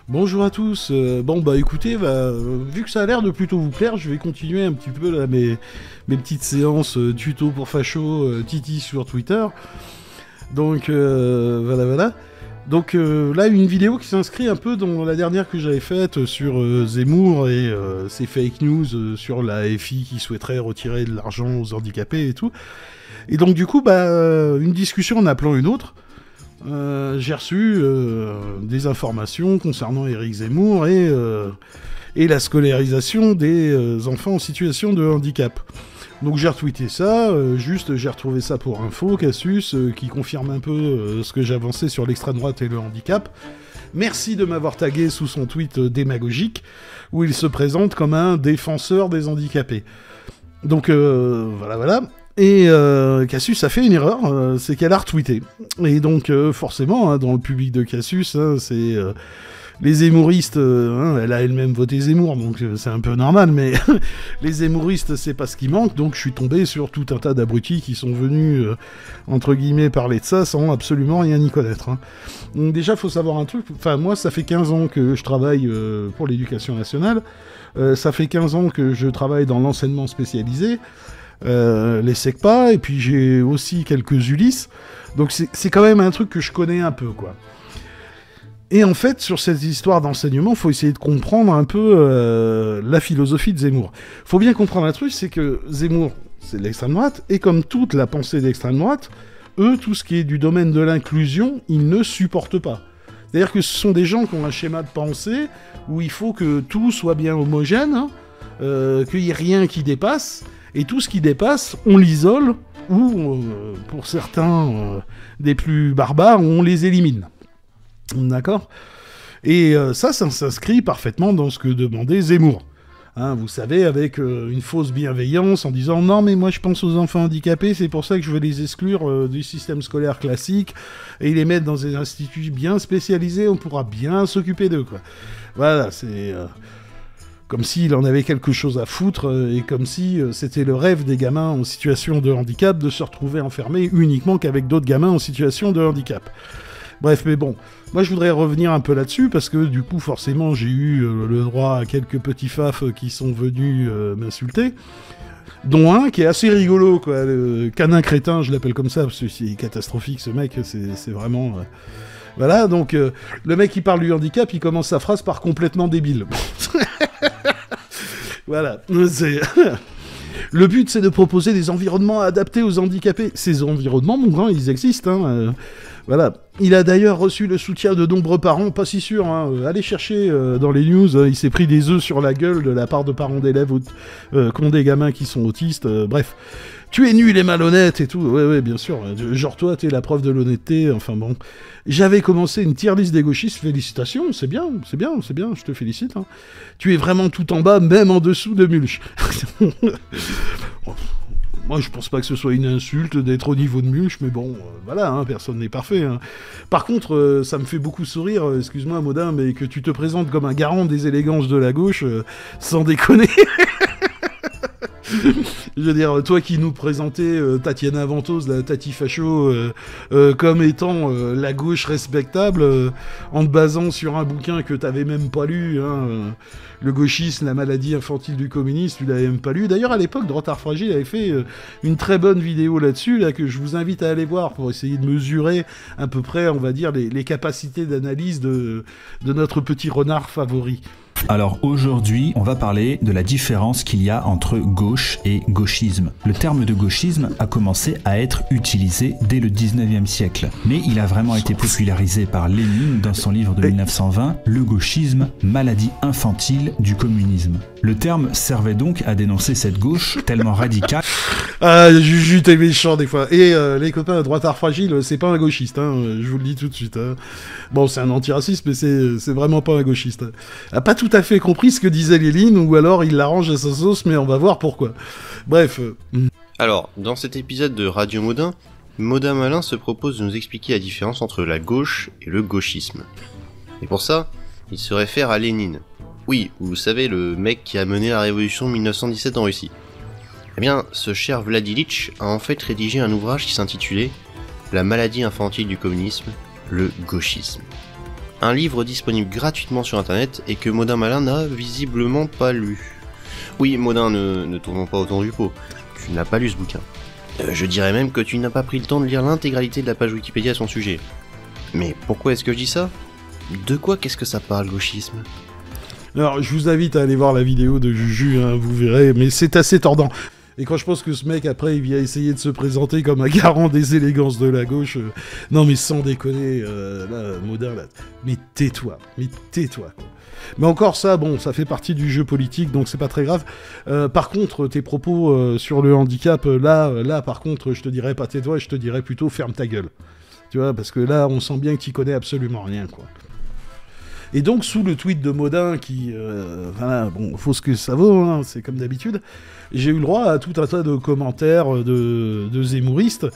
Bonjour à tous. Bon bah écoutez, vu que ça a l'air de plutôt vous plaire, je vais continuer un petit peu là, mes petites séances tuto pour facho, Titi sur Twitter. Donc voilà. Donc là, une vidéo qui s'inscrit un peu dans la dernière que j'avais faite sur Zemmour et ses fake news sur la FI qui souhaiterait retirer de l'argent aux handicapés et tout. Et donc du coup, une discussion en appelant une autre. J'ai reçu des informations concernant Éric Zemmour et la scolarisation des enfants en situation de handicap. Donc j'ai retweeté ça, j'ai retrouvé ça pour info, Cassius, qui confirme un peu ce que j'avançais sur l'extrême droite et le handicap. Merci de m'avoir tagué sous son tweet démagogique, où il se présente comme un défenseur des handicapés. Donc voilà. Et Cassius a fait une erreur, c'est qu'elle a retweeté. Et donc forcément, hein, dans le public de Cassius, hein, c'est les zémouristes, elle a elle-même voté Zemmour, donc c'est un peu normal, mais les zémouristes, c'est pas ce qui manque, donc je suis tombé sur tout un tas d'abrutis qui sont venus, entre guillemets, parler de ça sans absolument rien y connaître. Hein. Donc déjà, faut savoir un truc, enfin moi, ça fait 15 ans que je travaille pour l'éducation nationale, ça fait 15 ans que je travaille dans l'enseignement spécialisé, les SECPA, et puis j'ai aussi quelques Ulysse, donc c'est quand même un truc que je connais un peu, quoi. Et en fait, sur cette histoire d'enseignement, il faut essayer de comprendre un peu la philosophie de Zemmour. Il faut bien comprendre un truc, c'est que Zemmour, c'est de l'extrême droite, et comme toute la pensée d'extrême droite, eux, tout ce qui est du domaine de l'inclusion, ils ne supportent pas. C'est-à-dire que ce sont des gens qui ont un schéma de pensée où il faut que tout soit bien homogène, hein, qu'il n'y ait rien qui dépasse, et tout ce qui dépasse, on l'isole, ou, pour certains des plus barbares, on les élimine. D'accord ? Et ça s'inscrit parfaitement dans ce que demandait Zemmour. Hein, vous savez, avec une fausse bienveillance, en disant « Non, mais moi je pense aux enfants handicapés, c'est pour ça que je veux les exclure du système scolaire classique et les mettre dans des instituts bien spécialisés, on pourra bien s'occuper d'eux. » quoi. Voilà, c'est... comme s'il en avait quelque chose à foutre, et comme si c'était le rêve des gamins en situation de handicap de se retrouver enfermés uniquement qu'avec d'autres gamins en situation de handicap. Bref, mais bon, moi je voudrais revenir un peu là-dessus, parce que du coup, forcément, j'ai eu le droit à quelques petits fafs qui sont venus m'insulter, dont un qui est assez rigolo, quoi, le canin crétin, je l'appelle comme ça, parce que c'est catastrophique, ce mec, c'est vraiment... Voilà, donc le mec qui parle du handicap, il commence sa phrase par complètement débile. Voilà, c'est... Le but, c'est de proposer des environnements adaptés aux handicapés. Ces environnements, mon grand, ils existent, hein. Voilà. Il a d'ailleurs reçu le soutien de nombreux parents, pas si sûr, hein. Allez chercher dans les news, il s'est pris des œufs sur la gueule de la part de parents d'élèves qui ont des gamins qui sont autistes, bref. Tu es nul et malhonnête et tout, ouais, bien sûr, genre toi, t'es la preuve de l'honnêteté, enfin bon. J'avais commencé une tier list des gauchistes, félicitations, c'est bien, je te félicite. Hein. Tu es vraiment tout en bas, même en dessous de Mulch. Moi, je pense pas que ce soit une insulte d'être au niveau de Mulch, mais bon, voilà, hein, personne n'est parfait. Hein. Par contre, ça me fait beaucoup sourire, excuse-moi, Modin, mais que tu te présentes comme un garant des élégances de la gauche, sans déconner. Je veux dire, toi qui nous présentais Tatiana Ventose, la Tati Facho, comme étant la gauche respectable, en te basant sur un bouquin que t'avais même pas lu, hein, le gauchisme, la maladie infantile du communisme, tu l'avais même pas lu. D'ailleurs, à l'époque, Droitard Fragile avait fait une très bonne vidéo là-dessus, là, que je vous invite à aller voir pour essayer de mesurer à peu près, on va dire, les capacités d'analyse de notre petit renard favori. Alors aujourd'hui, on va parler de la différence qu'il y a entre gauche et gauchisme. Le terme de gauchisme a commencé à être utilisé dès le 19e siècle, mais il a vraiment été popularisé par Lénine dans son livre de 1920, Le gauchisme, maladie infantile du communisme. Le terme servait donc à dénoncer cette gauche tellement radicale. Ah, Juju, t'es méchant des fois. Et les copains à Droitard Fragile, c'est pas un gauchiste, hein, je vous le dis tout de suite. Hein. Bon, c'est un antiraciste, mais c'est vraiment pas un gauchiste. A pas tout à fait compris ce que disait Lénine, ou alors il l'arrange à sa sauce, mais on va voir pourquoi. Bref. Alors, dans cet épisode de Radio Modin, Modin Malin se propose de nous expliquer la différence entre la gauche et le gauchisme. Et pour ça, il se réfère à Lénine. Oui, vous savez, le mec qui a mené la révolution de 1917 en Russie. Eh bien, ce cher Vladilitch a en fait rédigé un ouvrage qui s'intitulait « La maladie infantile du communisme, le gauchisme ». un livre disponible gratuitement sur internet et que Modin Malin n'a visiblement pas lu. Oui, Modin, ne tournons pas autour du pot. Tu n'as pas lu ce bouquin. Je dirais même que tu n'as pas pris le temps de lire l'intégralité de la page Wikipédia à son sujet. Mais pourquoi est-ce que je dis ça ? De quoi qu'est-ce que ça parle, gauchisme ? Alors, je vous invite à aller voir la vidéo de Juju, hein, vous verrez, mais c'est assez tordant. Et quand je pense que ce mec, après, il vient essayer de se présenter comme un garant des élégances de la gauche, non mais sans déconner, là, Modin, là, mais tais-toi, quoi. Mais encore ça, bon, ça fait partie du jeu politique, donc c'est pas très grave. Par contre, tes propos sur le handicap, là, par contre, je te dirais pas tais-toi, je te dirais plutôt ferme ta gueule. Tu vois, parce que là, on sent bien que tu connais absolument rien, quoi. Et donc, sous le tweet de Modin, qui, voilà, bon, faut ce que ça vaut, hein, c'est comme d'habitude, j'ai eu le droit à tout un tas de commentaires de zémouristes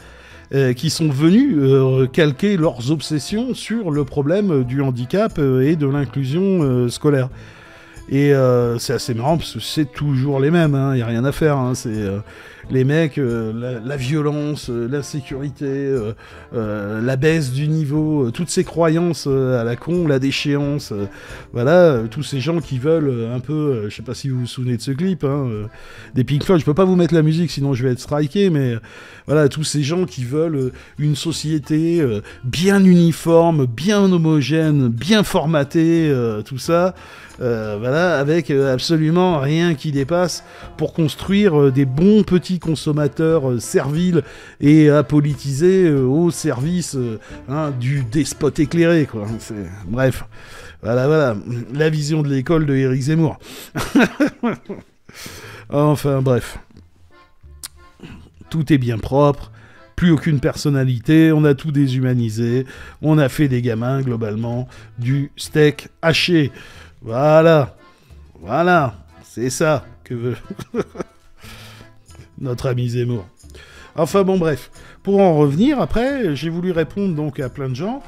qui sont venus calquer leurs obsessions sur le problème du handicap et de l'inclusion scolaire. Et c'est assez marrant, parce que c'est toujours les mêmes, hein, y a rien à faire, hein, c'est... les mecs, la violence, l'insécurité, la baisse du niveau, toutes ces croyances à la con, la déchéance, voilà, tous ces gens qui veulent un peu, je sais pas si vous vous souvenez de ce clip, hein, des Pink Floyd, je peux pas vous mettre la musique sinon je vais être striké, mais voilà, tous ces gens qui veulent une société bien uniforme, bien homogène, bien formatée, tout ça, voilà, avec absolument rien qui dépasse pour construire des bons petits consommateurs serviles et apolitisés au service du despote éclairé, quoi. Bref, voilà, la vision de l'école de Éric Zemmour. Enfin, bref. Tout est bien propre, plus aucune personnalité, on a tout déshumanisé, on a fait des gamins, globalement, du steak haché. Voilà, c'est ça que veut notre ami Zemmour. Enfin bon, bref, pour en revenir, après, j'ai voulu répondre donc à plein de gens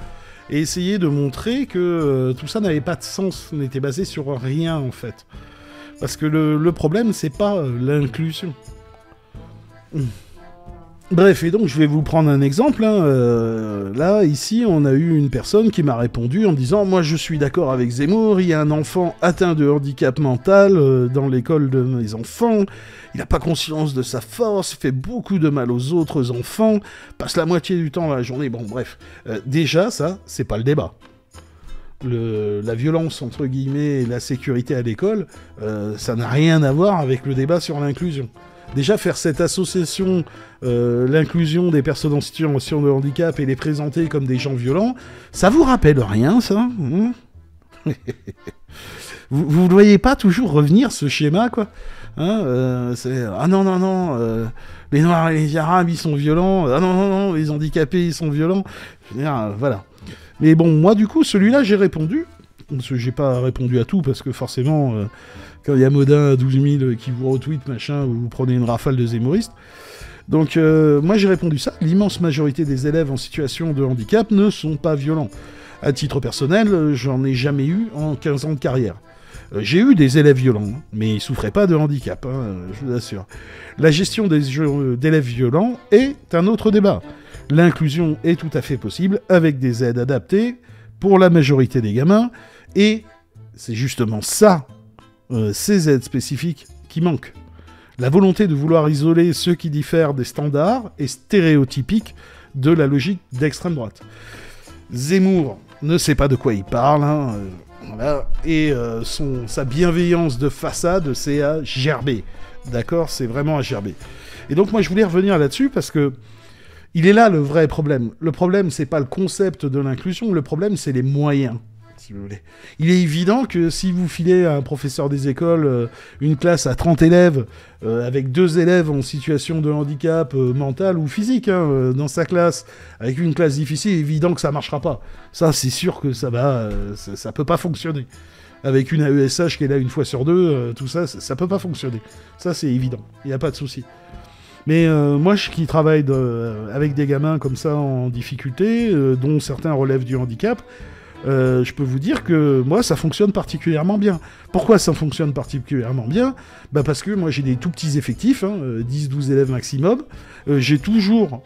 et essayer de montrer que tout ça n'avait pas de sens, n'était basé sur rien en fait. Parce que le problème, c'est pas l'inclusion. Bref, et donc je vais vous prendre un exemple. Hein. Là, ici, on a eu une personne qui m'a répondu en disant « Moi, je suis d'accord avec Zemmour, il y a un enfant atteint de handicap mental dans l'école de mes enfants, il n'a pas conscience de sa force, il fait beaucoup de mal aux autres enfants, passe la moitié du temps à la journée. » Bon, bref, déjà, ça, c'est pas le débat. La violence, entre guillemets, et la sécurité à l'école, ça n'a rien à voir avec le débat sur l'inclusion. Déjà, faire cette association, l'inclusion des personnes en situation de handicap et les présenter comme des gens violents, ça vous rappelle rien, ça vous ne voyez pas toujours revenir, ce schéma, quoi, hein, c'est « Ah non, les Noirs et les Arabes, ils sont violents. Ah non, les handicapés, ils sont violents. » Je veux dire, voilà. Mais bon, moi, du coup, celui-là, j'ai répondu. Parce que j'ai pas répondu à tout, parce que forcément... quand il y a Modin à 12 000 qui vous retweet, machin, vous prenez une rafale de zémoristes. Donc, moi, j'ai répondu ça. L'immense majorité des élèves en situation de handicap ne sont pas violents. À titre personnel, j'en ai jamais eu en 15 ans de carrière. J'ai eu des élèves violents, mais ils souffraient pas de handicap, hein, je vous assure. La gestion des d'élèves violents est un autre débat. L'inclusion est tout à fait possible, avec des aides adaptées pour la majorité des gamins, et c'est justement ça, ces aides spécifiques qui manquent. La volonté de vouloir isoler ceux qui diffèrent des standards est stéréotypique de la logique d'extrême droite. Zemmour ne sait pas de quoi il parle, hein, voilà, et sa bienveillance de façade, c'est à gerber. D'accord ? C'est vraiment à gerber. Et donc moi je voulais revenir là-dessus parce que il est là le vrai problème. Le problème, c'est pas le concept de l'inclusion, le problème, c'est les moyens. Si vous voulez. Il est évident que si vous filez à un professeur des écoles une classe à 30 élèves, avec 2 élèves en situation de handicap mental ou physique dans sa classe, avec une classe difficile, il est évident que ça marchera pas. Ça, c'est sûr que ça peut pas fonctionner. Avec une AESH qui est là une fois sur 2, tout ça, ça peut pas fonctionner. Ça, c'est évident. Il n'y a pas de souci. Mais moi, qui travaille avec des gamins comme ça en difficulté, dont certains relèvent du handicap, je peux vous dire que moi, ça fonctionne particulièrement bien. Pourquoi ça fonctionne particulièrement bien ? Parce que moi, j'ai des tout petits effectifs, 10-12 élèves maximum. J'ai toujours,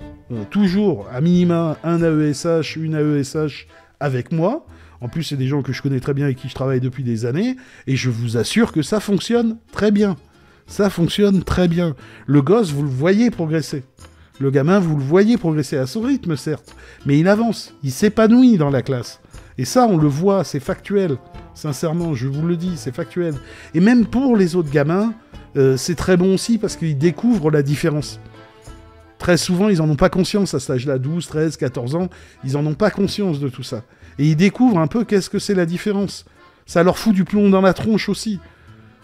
à minima, un AESH, une AESH avec moi, En plus, c'est des gens que je connais très bien et qui je travaille depuis des années, et je vous assure que ça fonctionne très bien. Ça fonctionne très bien. Le gosse, vous le voyez progresser. Le gamin, vous le voyez progresser à son rythme, certes, mais il avance, il s'épanouit dans la classe. Et ça, on le voit, c'est factuel. Sincèrement, je vous le dis, c'est factuel. Et même pour les autres gamins, c'est très bon aussi parce qu'ils découvrent la différence. Très souvent, ils n'en ont pas conscience à cet âge-là, 12, 13, 14 ans, ils n'en ont pas conscience de tout ça. Et ils découvrent un peu qu'est-ce que c'est la différence. Ça leur fout du plomb dans la tronche aussi.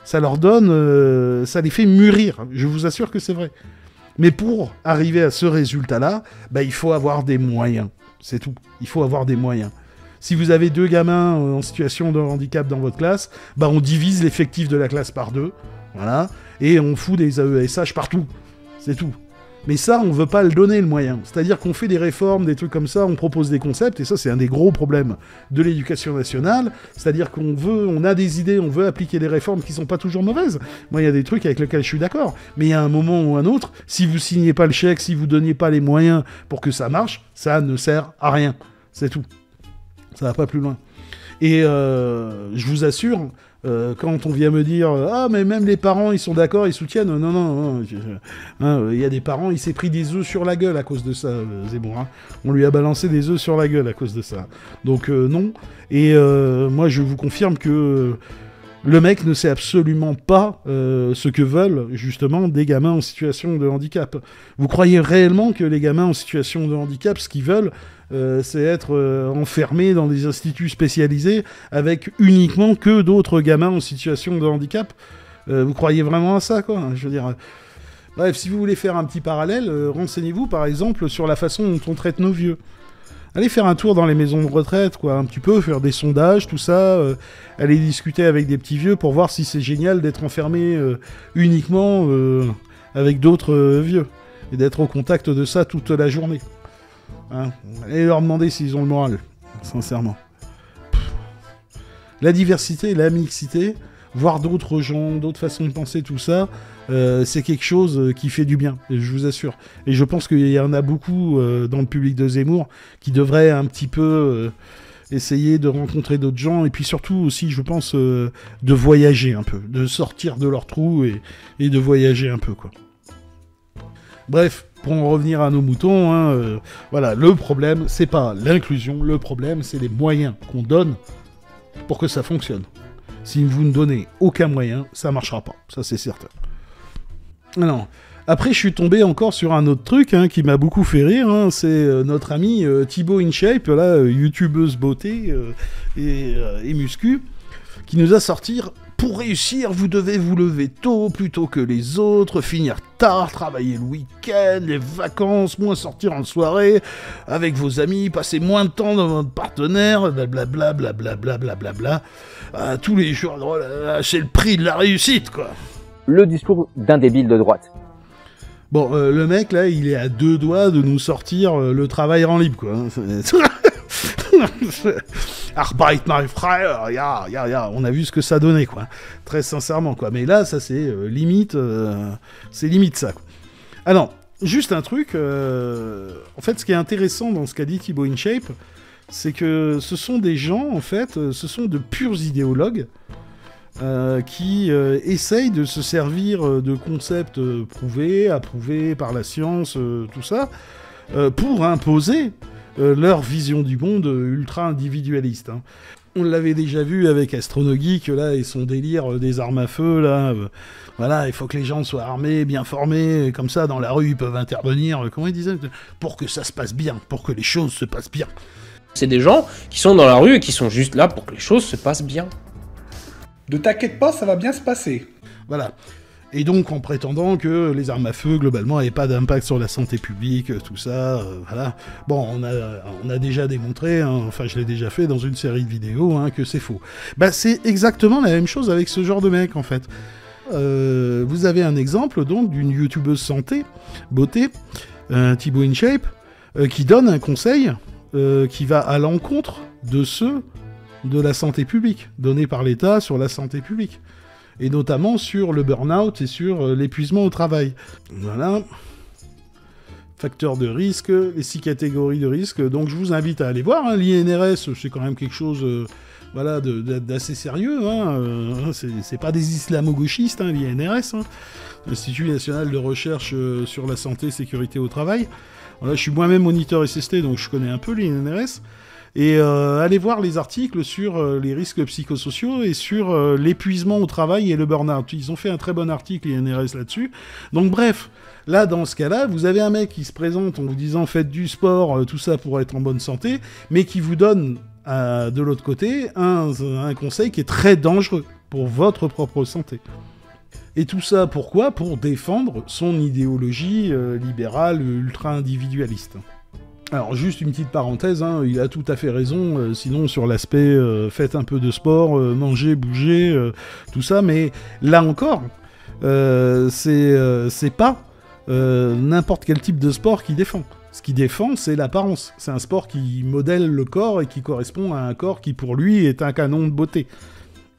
Ça leur donne... ça les fait mûrir, je vous assure que c'est vrai. Mais pour arriver à ce résultat-là, il faut avoir des moyens. C'est tout. Il faut avoir des moyens. Si vous avez 2 gamins en situation de handicap dans votre classe, on divise l'effectif de la classe par 2. Voilà. Et on fout des AESH partout. C'est tout. Mais ça, on veut pas le donner, le moyen. C'est-à-dire qu'on fait des réformes, des trucs comme ça, on propose des concepts, et ça, c'est un des gros problèmes de l'éducation nationale. C'est-à-dire on a des idées, on veut appliquer des réformes qui sont pas toujours mauvaises. Moi, il y a des trucs avec lesquels je suis d'accord. Mais il y a un moment ou un autre, si vous signez pas le chèque, si vous donniez pas les moyens pour que ça marche, ça ne sert à rien. C'est tout. Ça va pas plus loin. Et je vous assure... quand on vient me dire « Ah, mais même les parents, ils sont d'accord, ils soutiennent. » Non. Il y a des parents, il s'est pris des œufs sur la gueule à cause de ça, Zemmour. On lui a balancé des œufs sur la gueule à cause de ça. Donc, non. Et moi, je vous confirme que le mec ne sait absolument pas ce que veulent, justement, des gamins en situation de handicap. Vous croyez réellement que les gamins en situation de handicap, ce qu'ils veulent... c'est être enfermé dans des instituts spécialisés avec uniquement que d'autres gamins en situation de handicap. Vous croyez vraiment à ça, quoi? Je veux dire... Bref, si vous voulez faire un petit parallèle, renseignez-vous, par exemple, sur la façon dont on traite nos vieux. Allez faire un tour dans les maisons de retraite, quoi, un petit peu, faire des sondages, tout ça, aller discuter avec des petits vieux pour voir si c'est génial d'être enfermé uniquement avec d'autres vieux, et d'être au contact de ça toute la journée. Hein, allez leur demander s'ils ont le moral, sincèrement. La diversité, la mixité, voir d'autres gens, d'autres façons de penser, tout ça, c'est quelque chose qui fait du bien, je vous assure. Et je pense qu'il y en a beaucoup dans le public de Zemmour qui devraient un petit peu essayer de rencontrer d'autres gens, et puis surtout aussi, je pense, de voyager un peu, de sortir de leur trou et de voyager un peu, quoi. Bref, pour en revenir à nos moutons, voilà, le problème, c'est pas l'inclusion, le problème, c'est les moyens qu'on donne pour que ça fonctionne. Si vous ne donnez aucun moyen, ça marchera pas, ça c'est certain. Alors, après, je suis tombé encore sur un autre truc qui m'a beaucoup fait rire, c'est notre ami Thibaut InShape, là, youtubeuse beauté et muscu, qui nous a sorti... Pour réussir, vous devez vous lever tôt plutôt que les autres, finir tard, travailler le week-end, les vacances, moins sortir en soirée, avec vos amis, passer moins de temps dans votre partenaire, blablabla, blablabla, blablabla. Tous les jours, c'est le prix de la réussite, quoi. Le discours d'un débile de droite. Bon, le mec, là, il est à 2 doigts de nous sortir le travail en libre, quoi. Arbeit, my frère, on a vu ce que ça donnait, quoi. Très sincèrement, quoi. Mais là, ça, c'est limite ça, quoi. Alors, juste un truc, en fait, ce qui est intéressant dans ce qu'a dit Thibaut InShape, c'est que ce sont des gens, en fait, ce sont de purs idéologues qui essayent de se servir de concepts prouvés, approuvés par la science, tout ça, pour imposer leur vision du monde ultra-individualiste. On l'avait déjà vu avec Astronogeek, là, et son délire des armes à feu, là. Voilà, il faut que les gens soient armés, bien formés, comme ça, dans la rue, ils peuvent intervenir, comment ils disaient, pour que ça se passe bien, pour que les choses se passent bien. C'est des gens qui sont dans la rue et qui sont juste là pour que les choses se passent bien. Ne t'inquiète pas, ça va bien se passer. Voilà. Et donc, en prétendant que les armes à feu, globalement, n'avaient pas d'impact sur la santé publique, tout ça, voilà. Bon, on a déjà démontré, enfin, je l'ai déjà fait dans une série de vidéos, que c'est faux. C'est exactement la même chose avec ce genre de mec, en fait. Vous avez un exemple, donc, d'une youtubeuse santé, beauté, Thibaut InShape, qui donne un conseil qui va à l'encontre de ceux de la santé publique, donnés par l'État sur la santé publique. Et notamment sur le burn-out et sur l'épuisement au travail. Voilà. facteurs de risque, les 6 catégories de risque. Donc je vous invite à aller voir. Hein. L'INRS, c'est quand même quelque chose d'assez sérieux. Hein. C'est pas des islamo-gauchistes, hein, l'INRS. Hein. L'Institut National de Recherche sur la Santé et Sécurité au Travail. Voilà, je suis moi-même moniteur SST, donc je connais un peu l'INRS. Et allez voir les articles sur les risques psychosociaux et sur l'épuisement au travail et le burn-out. Ils ont fait un très bon article, l'INRS, là-dessus. Donc bref, là, dans ce cas-là, vous avez un mec qui se présente en vous disant « faites du sport, tout ça pour être en bonne santé », mais qui vous donne, de l'autre côté, un conseil qui est très dangereux pour votre propre santé. Et tout ça, pourquoi ? Pour défendre son idéologie libérale, ultra-individualiste. Alors, juste une petite parenthèse, hein, il a tout à fait raison, sinon sur l'aspect faites un peu de sport, mangez, bougez, tout ça, mais là encore, c'est pas n'importe quel type de sport qui défend. Ce qui défend, c'est l'apparence. C'est un sport qui modèle le corps et qui correspond à un corps qui, pour lui, est un canon de beauté.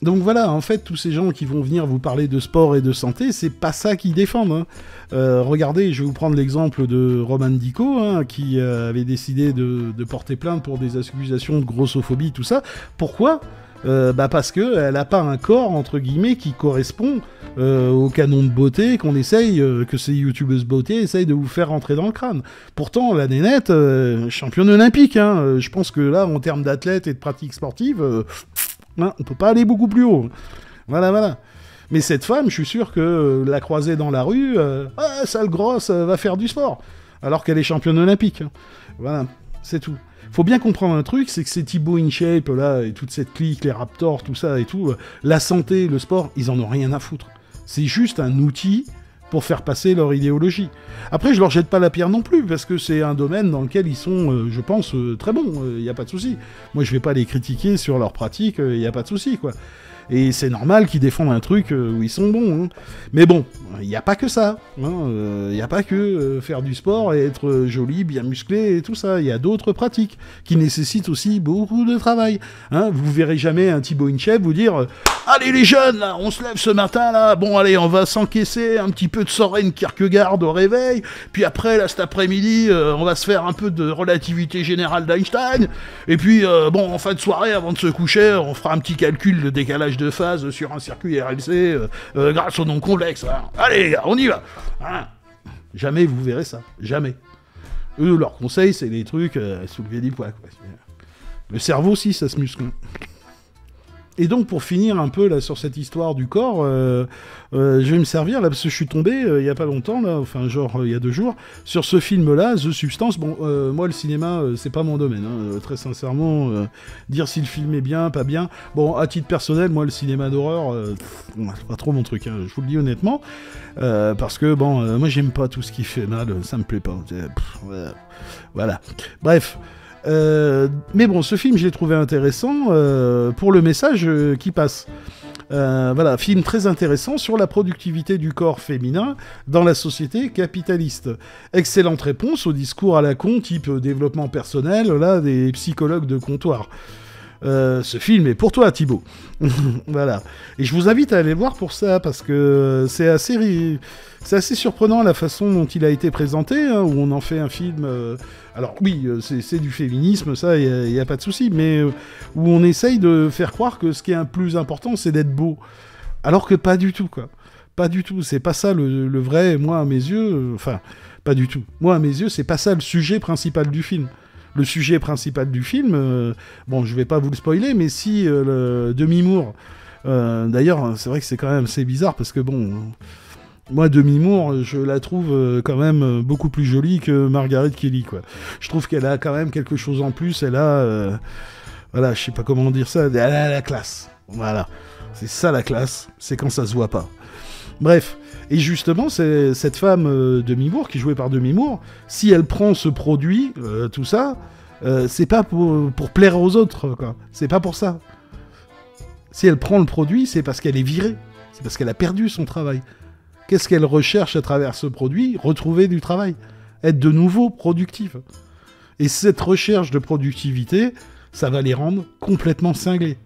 Donc voilà, en fait, tous ces gens qui vont venir vous parler de sport et de santé, c'est pas ça qu'ils défendent. Hein. Regardez, je vais vous prendre l'exemple de Roman Dico, hein, qui avait décidé de porter plainte pour des accusations de grossophobie, tout ça. Pourquoi ? Parce qu'elle n'a pas un corps, entre guillemets, qui correspond au canon de beauté qu'on essaye, que ces youtubeuses beauté essayent de vous faire rentrer dans le crâne. Pourtant, la nénette, championne olympique, hein, je pense que là, en termes d'athlète et de pratique sportive... on peut pas aller beaucoup plus haut. Voilà. Mais cette femme, je suis sûr que la croiser dans la rue, sale grosse, va faire du sport. Alors qu'elle est championne olympique. Hein. Voilà, c'est tout. Faut bien comprendre un truc, c'est que ces Thibaut InShape, là, et toute cette clique, les Raptors, tout ça et tout, la santé, le sport, ils en ont rien à foutre. C'est juste un outil pour faire passer leur idéologie. Après, je leur jette pas la pierre non plus, parce que c'est un domaine dans lequel ils sont, je pense, très bons, il n'y a pas de souci. Moi, je vais pas les critiquer sur leurs pratiques, il n'y a pas de souci, quoi. Et c'est normal qu'ils défendent un truc où ils sont bons. Hein. Mais bon, il n'y a pas que ça. Il n'y a pas que faire du sport et être joli, bien musclé et tout ça. Il y a d'autres pratiques qui nécessitent aussi beaucoup de travail. Hein. Vous verrez jamais un Thibaut InShape vous dire « Allez les jeunes, là, on se lève ce matin, là. Bon, allez, on va s'encaisser un petit peu de Soren Kierkegaard au réveil. Puis après, là, cet après-midi, on va se faire un peu de relativité générale d'Einstein. Et puis, bon, en fin de soirée, avant de se coucher, on fera un petit calcul de décalage de phase sur un circuit RLC grâce au nom convexe. Hein. Allez, les gars, on y va. Hein. Jamais vous verrez ça. Jamais. Eux, leur conseil, c'est des trucs soulever des poids. Quoi. Le cerveau aussi, ça se muscle. Et donc, pour finir un peu là sur cette histoire du corps, je vais me servir, là, parce que je suis tombé il y a pas longtemps, là, enfin, genre il y a 2 jours, sur ce film-là, The Substance. Bon, moi, le cinéma, c'est pas mon domaine, hein, très sincèrement. Dire si le film est bien, pas bien. Bon, à titre personnel, moi, le cinéma d'horreur, c'est pas trop mon truc, hein, je vous le dis honnêtement. Parce que, bon, moi, j'aime pas tout ce qui fait mal, ça me plaît pas. Voilà. Bref. Mais bon, ce film, je l'ai trouvé intéressant pour le message qui passe. Voilà, film très intéressant sur la productivité du corps féminin dans la société capitaliste. Excellente réponse au discours à la con, type développement personnel, là, des psychologues de comptoir. Ce film est pour toi, Thibaut. Voilà. Et je vous invite à aller voir pour ça, parce que c'est assez surprenant la façon dont il a été présenté, hein, où on en fait un film... alors oui, c'est du féminisme, ça, il n'y a pas de souci, mais où on essaye de faire croire que ce qui est le plus important, c'est d'être beau. Alors que pas du tout, quoi. Pas du tout. C'est pas ça le vrai, moi, à mes yeux... Enfin, pas du tout. Moi, à mes yeux, c'est pas ça le sujet principal du film. Le sujet principal du film, bon, je vais pas vous le spoiler, mais si Demi Moore, d'ailleurs, c'est vrai que c'est quand même assez bizarre, parce que bon, moi, Demi Moore, je la trouve quand même beaucoup plus jolie que Margaret Kelly, quoi. Je trouve qu'elle a quand même quelque chose en plus, elle a, voilà, je sais pas comment dire ça, elle a la classe, voilà. C'est ça la classe, c'est quand ça se voit pas. Bref. Et justement, c'est cette femme Demi Moore, qui est jouée par Demi Moore, si elle prend ce produit, tout ça, c'est pas pour plaire aux autres, quoi. C'est pas pour ça. Si elle prend le produit, c'est parce qu'elle est virée. C'est parce qu'elle a perdu son travail. Qu'est-ce qu'elle recherche à travers ce produit ? Retrouver du travail. Être de nouveau productive. Et cette recherche de productivité, ça va les rendre complètement cinglés.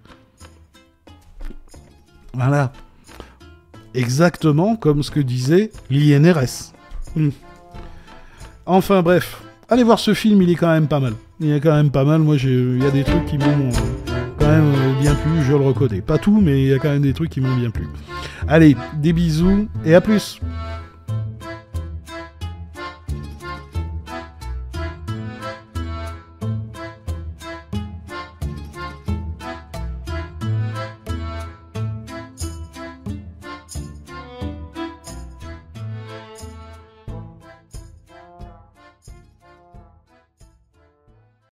Voilà. Exactement comme ce que disait l'INRS. Enfin bref, allez voir ce film, il est quand même pas mal. Il est quand même pas mal, moi il y a des trucs qui m'ont quand même bien plu, je le reconnais. Pas tout, mais il y a quand même des trucs qui m'ont bien plu. Allez, des bisous et à plus.